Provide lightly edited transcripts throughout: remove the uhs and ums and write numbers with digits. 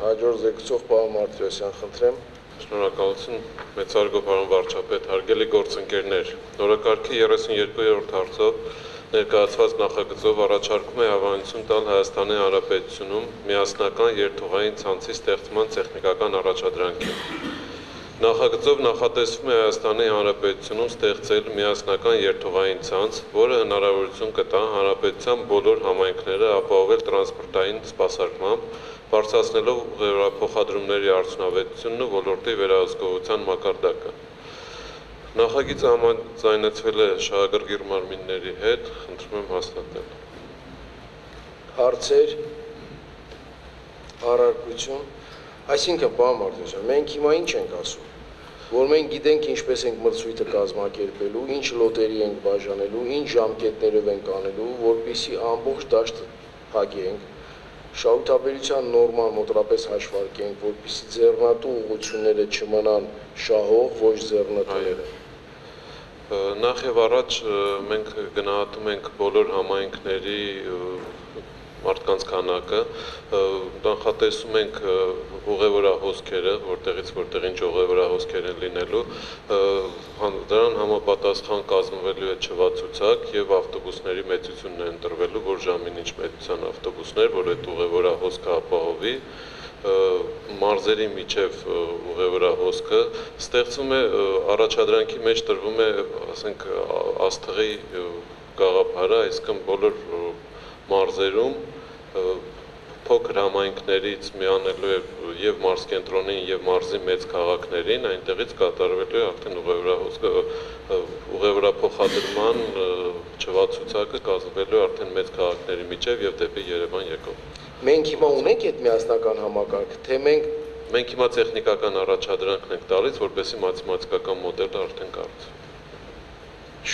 Հաջորդ զեկուցող պարոն Մարտիրոսյան, խնդրեմ։ Շնորհակալություն, մեծարգո պարոն վարչապետ, հարգելի գործընկերներ, օրակարգի 32-րդ հարցով ներկայացված նախագծով առաջարկում է հավանություն տալ Հայաստանի Հանրապետությունում միասնական երթուղային ցանցի ստեղծման տեխնիկական առաջադրանքին։ Նախագծով նախատեսվում է Հայաստանի Հանրապետությունում ստեղծել միասնական երթուղային ցանց, որը հնարավորություն կտա հանրապետության բոլոր համայնքները ապահովել տրանսպորտային սպասարկմամբ, բարձրացնելով ուղևորափոխադրումների արդյունավետությունն ու ոլորտի վերահսկողության մակարդակը։ Նախագիծը համաձայնեցվել է շահագրգիռ մարմինների հետ, խնդրում եմ հաստատել։ Հարցեր, առարկություն, այսինքն, պարոն Մարտիրոսյան, մենք հիմա ինչ ենք ասում, որ մենք գիտենք ինչպես ենք մրցույթը կազմակերպելու, ինչ լոտերի ենք բաժանելու, ինչ ժամկետներով ենք անելու, որպեսզի ամբողջ դաշտը փակենք, շահութաբերության նորման մոտավորապես հաշվարկենք, որպեսզի ձեռնատու ուղղությունները չմնան շահող, ոչ ձեռնտուները։ Նախ եւ առաջ մենք գնահատում ենք բոլոր համայնքների մարդկանց քանակը, նախատեսում ենք ուղևորահոսքերը, որտեղ ինչ ուղևորահոսքեր են լինելու, դրան համապատասխան կազմվելու է չվացուցակ եւ ավտոբուսների մեծությունն է ընտրվելու, որ ժամին ինչ մեծության ավտոբուսներ, որ այդ ուղևորահոսքը ապահովի, մարզերի միջև ուղևորահոսքը ստեղծվում է, առաջադրանքի մեջ տրվում է, ասենք, աստղի գաղափարը, այսինքն բոլոր մարզերում փոքր համայնքներից միանելու է եւ մարզկենտրոնին եւ մարզի մեծ քաղաքներին, այնտեղից կատարվելու է արդեն ուղևորափոխադրման չվացուցակը կազմվելու է արդեն մեծ քաղաքների միջև եւ դեպի Երևան եկող։ Մենք հիմա ունենք այդ միասնական համակարգը, թե մենք հիմա տեխնիկական առաջադրանքն ենք տալիս, որպեսզի մաթեմատիկական մոդելը արդեն կառուցվի։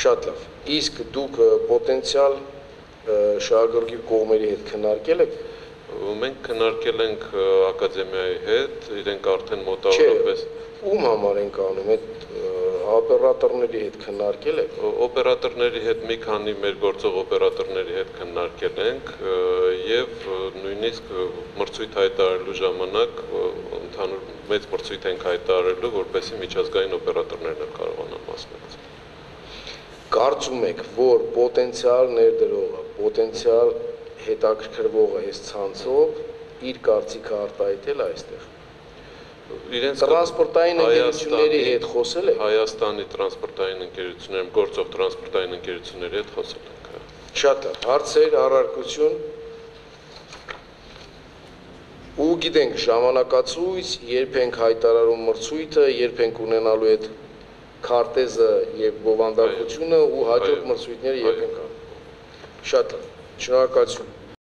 Շատ լավ։ Իսկ դուք պոտենցիալ շահագրգիռ կողմերի հետ քննարկել եք։ Մենք քննարկել ենք ակադեմիայի հետ, իրենք արդեն մոտավորապես ում համար ենք անում, այդ օպերատորների հետ քննարկել եք։ Օպերատորների հետ մի քանի մեր գործող օպերատորների հետ քննարկել ենք եւ նույնիսկ մրցույթ հայտարարելու ժամանակ ընդհանուր մեծ մրցույթ ենք հայտարարելու, որպեսզի միջազգային օպերատորներն էլ կարողանան մասնակցել։ Կարծում եք, որ պոտենցիալ ներդրողը, պոտենցիալ հետաքրքրվողը այս ցանցով իր կարծիքը արտահայտել այստեղ։ Իրենց տրանսպորտային ընկերությունների հետ խոսել եք։ Հայաստանի տրանսպորտային ընկերությունների, գործող տրանսպորտային ընկերությունների հետ խոսել ենք։ Շատ լավ, հարցեր, առարկություն։ Ու գիտենք ժամանակացույց, երբ ենք հայտարարում մրցույթը, երբ ենք ունենալու այդ քարտեզը եւ բովանդակությունը ու հաջորդ մրցույթները երբ են կան։ Շատ լավ, շնորհակալություն։